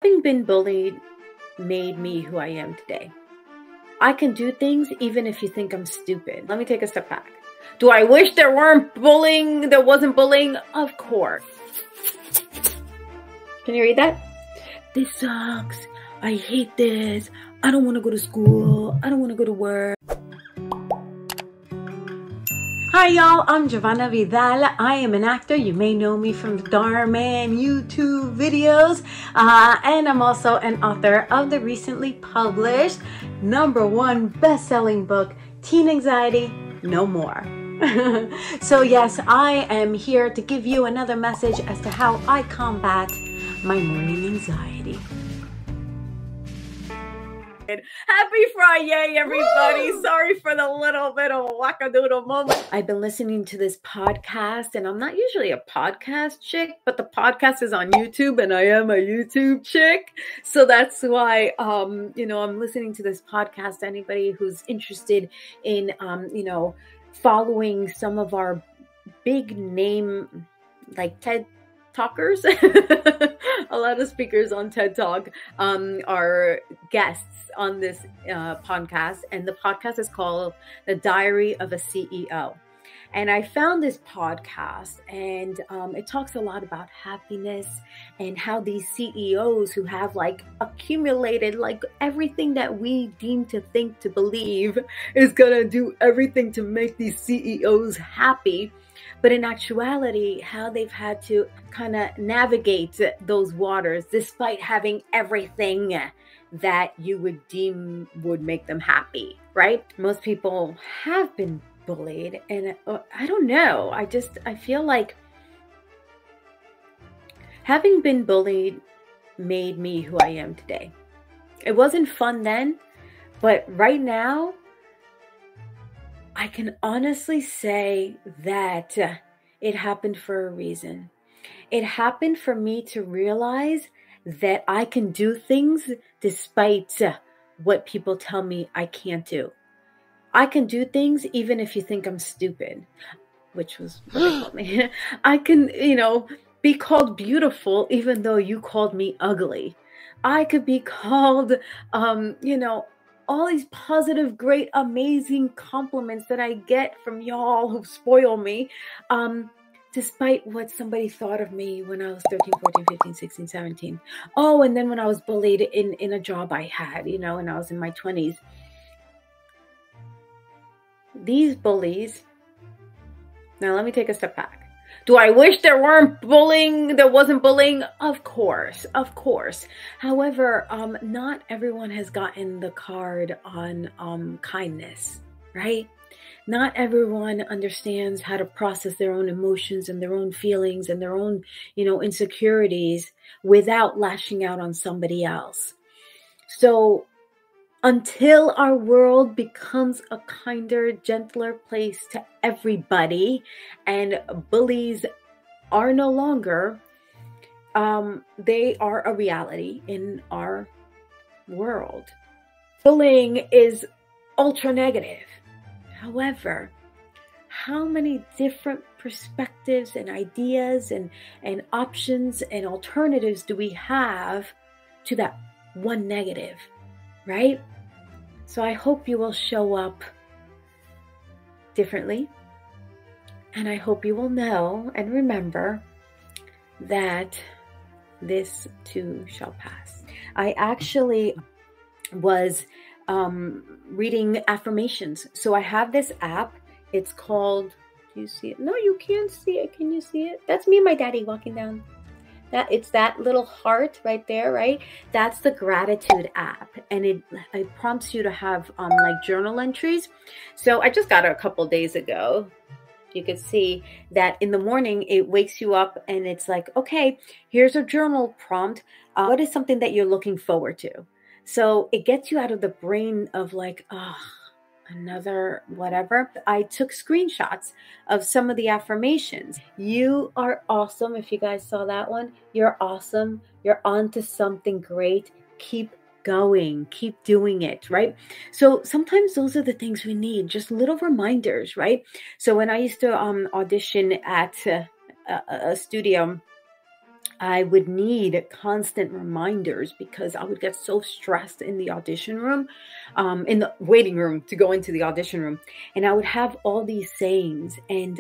Having been bullied made me who I am today. I can do things even if you think I'm stupid. Let me take a step back. Do I wish there wasn't bullying? Of course. Can you read that? This sucks. I hate this. I don't want to go to school. I don't want to go to work. Hi y'all, I'm Jovanna Vidal. I am an actor. You may know me from the Dhar, Mann YouTube videos. And I'm also an author of the recently published #1 best-selling book, Teen Anxiety, No More. So yes, I am here to give you another message as to how I combat my morning anxiety. Happy Friday, everybody. Woo! Sorry for the little bit of wackadoodle moment. I've been listening to this podcast, and I'm not usually a podcast chick, but the podcast is on YouTube, and I am a YouTube chick. So that's why, I'm listening to this podcast. Anybody who's interested in, following some of our big name, like TED Talkers, a lot of speakers on TED Talk are guests on this podcast, and the podcast is called The Diary of a CEO. And I found this podcast, and it talks a lot about happiness and how these CEOs who have accumulated everything that we deem to think to believe is gonna do everything to make these CEOs happy. But in actuality, how they've had to kind of navigate those waters despite having everything that you would deem would make them happy, right? Most people have been bullied, and I don't know. I feel like having been bullied made me who I am today. It wasn't fun then, but right now, I can honestly say that it happened for a reason. It happened for me to realize that I can do things despite what people tell me I can't do. I can do things even if you think I'm stupid, which was what they called me. I can, be called beautiful even though you called me ugly. I could be called, all these positive, great, amazing compliments that I get from y'all who spoil me, despite what somebody thought of me when I was 13, 14, 15, 16, 17. Oh, and then when I was bullied in a job I had, when I was in my 20s. These bullies, now let me take a step back. Do I wish there wasn't bullying? Of course. However, not everyone has gotten the card on kindness, right? Not everyone understands how to process their own emotions and their own feelings and their own, insecurities without lashing out on somebody else. So until our world becomes a kinder, gentler place to everybody, and bullies are no longer, they are a reality in our world. Bullying is ultra negative. However, how many different perspectives and ideas and options and alternatives do we have to that one negative, right? So I hope you will show up differently. And I hope you will know and remember that this too shall pass. I actually was reading Affirmations. So I have this app. It's called, do you see it? No, you can't see it. Can you see it? That's me and my daddy walking down. It's that little heart right there, right? That's the gratitude app, and it prompts you to have journal entries. So I just got it a couple days ago. You can see that in the morning it wakes you up, and it's like, okay, here's a journal prompt. What is something that you're looking forward to? So it gets you out of the brain of another whatever. I took screenshots of some of the affirmations. You are awesome. If you guys saw that one, you're awesome. You're on to something great. Keep going. Keep doing it, right? So sometimes those are the things we need, just little reminders, right? So when I used to audition at a studio, I would need constant reminders because I would get so stressed in the audition room, in the waiting room to go into the audition room. And I would have all these sayings and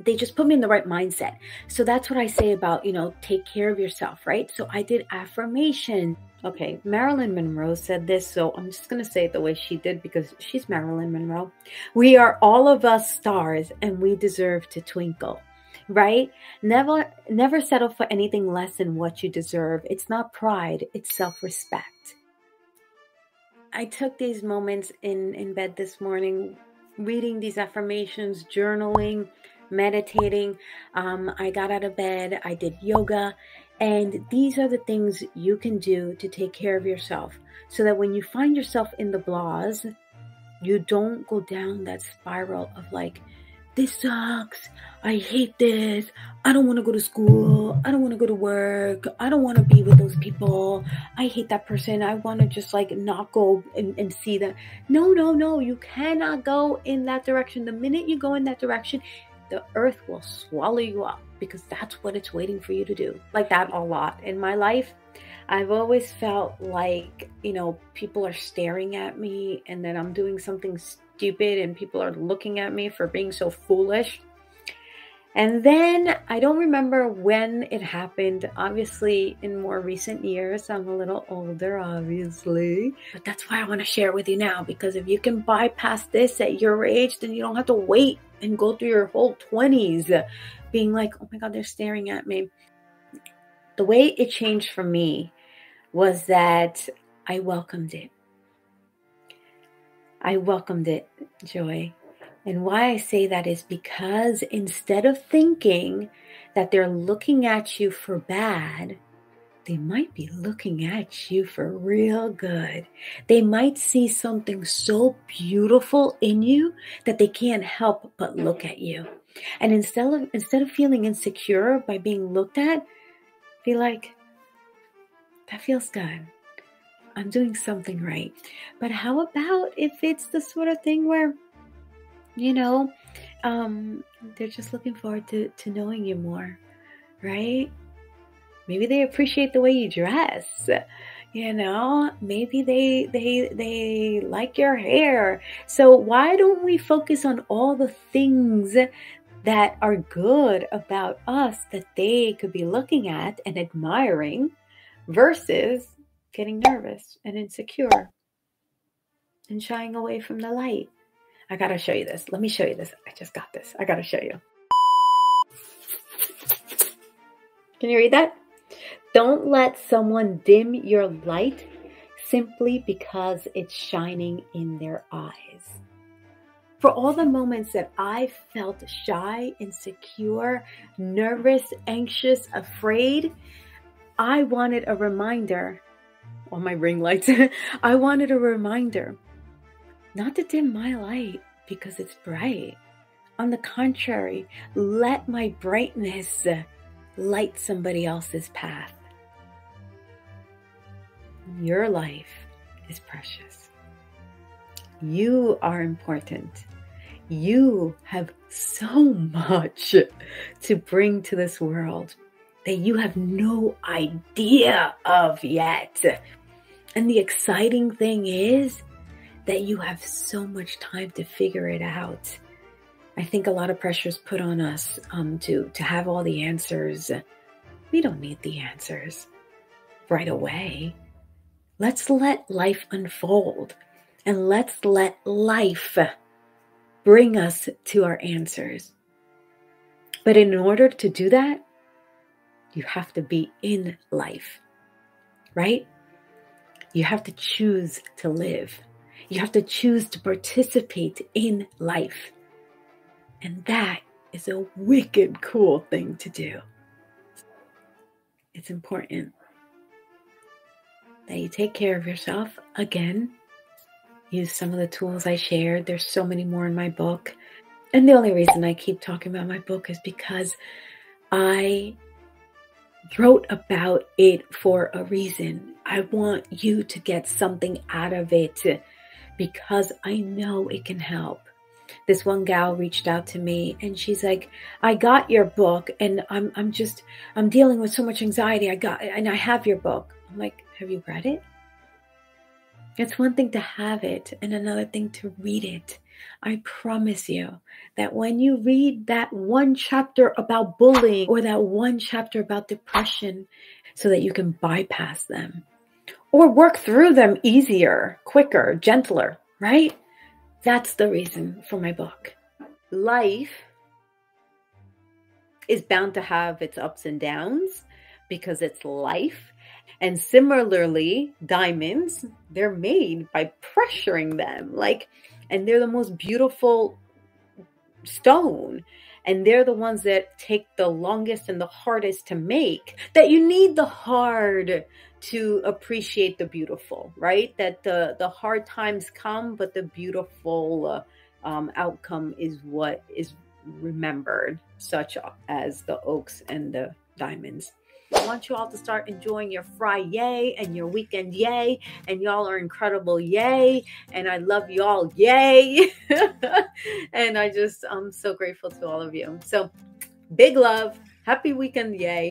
they just put me in the right mindset. So that's what I say about, take care of yourself, right? So I did affirmation. Okay, Marilyn Monroe said this, so I'm just going to say it the way she did because she's Marilyn Monroe. We are all of us stars and we deserve to twinkle. Right? Never settle for anything less than what you deserve. It's not pride, it's self-respect. I took these moments in bed this morning, reading these affirmations, journaling, meditating. I got out of bed, I did yoga, and these are the things you can do to take care of yourself so that when you find yourself in the blahs, you don't go down that spiral of like, this sucks. I hate this. I don't want to go to school. I don't want to go to work. I don't want to be with those people. I hate that person. I want to just like not go and see that. No. You cannot go in that direction. The minute you go in that direction, the earth will swallow you up because that's what it's waiting for you to do. Like that a lot in my life. I've always felt like, people are staring at me and then I'm doing something stupid and people are looking at me for being so foolish. And then I don't remember when it happened. Obviously, in more recent years, I'm a little older, obviously. But that's why I want to share it with you now, because if you can bypass this at your age, then you don't have to wait and go through your whole 20s being like, oh my God, they're staring at me. The way it changed for me was that I welcomed it. I welcomed it, Joy. And why I say that is because instead of thinking that they're looking at you for bad, they might be looking at you for real good. They might see something so beautiful in you that they can't help but look at you. And instead of feeling insecure by being looked at, be like, that feels good. I'm doing something right. But how about if it's the sort of thing where, they're just looking forward to knowing you more, right? Maybe they appreciate the way you dress, maybe they like your hair. So why don't we focus on all the things that are good about us that they could be looking at and admiring versus getting nervous and insecure and shying away from the light? I got to show you this. Let me show you this. I just got this. I got to show you. Can you read that? Don't let someone dim your light simply because it's shining in their eyes. For all the moments that I felt shy, insecure, nervous, anxious, afraid, I wanted a reminder on my ring lights. I wanted a reminder not to dim my light because it's bright. On the contrary, let my brightness light somebody else's path. Your life is precious. You are important. You have so much to bring to this world that you have no idea of yet. And the exciting thing is that you have so much time to figure it out. I think a lot of pressure is put on us to have all the answers. We don't need the answers right away. Let's let life unfold and let's let life bring us to our answers. But in order to do that, you have to be in life, right? You have to choose to live. You have to choose to participate in life. And that is a wicked cool thing to do. It's important that you take care of yourself. Again, use some of the tools I shared. There's so many more in my book. And the only reason I keep talking about my book is because I wrote about it for a reason. I want you to get something out of it because I know it can help. This one gal reached out to me and she's like, I got your book and I'm dealing with so much anxiety. I have your book. I'm like, have you read it? It's one thing to have it and another thing to read it. I promise you that when you read that one chapter about bullying or that one chapter about depression so that you can bypass them or work through them easier, quicker, gentler, right? That's the reason for my book. Life is bound to have its ups and downs because it's life. And similarly, diamonds, they're made by pressuring them. And they're the most beautiful stone. And they're the ones that take the longest and the hardest to make. That you need the hard to appreciate the beautiful, right? That the hard times come, but the beautiful outcome is what is remembered, such as the oaks and the diamonds. I want you all to start enjoying your Friday and your weekend, yay. And y'all are incredible, yay. And I love y'all, yay. And I'm so grateful to all of you. So big love, happy weekend, yay.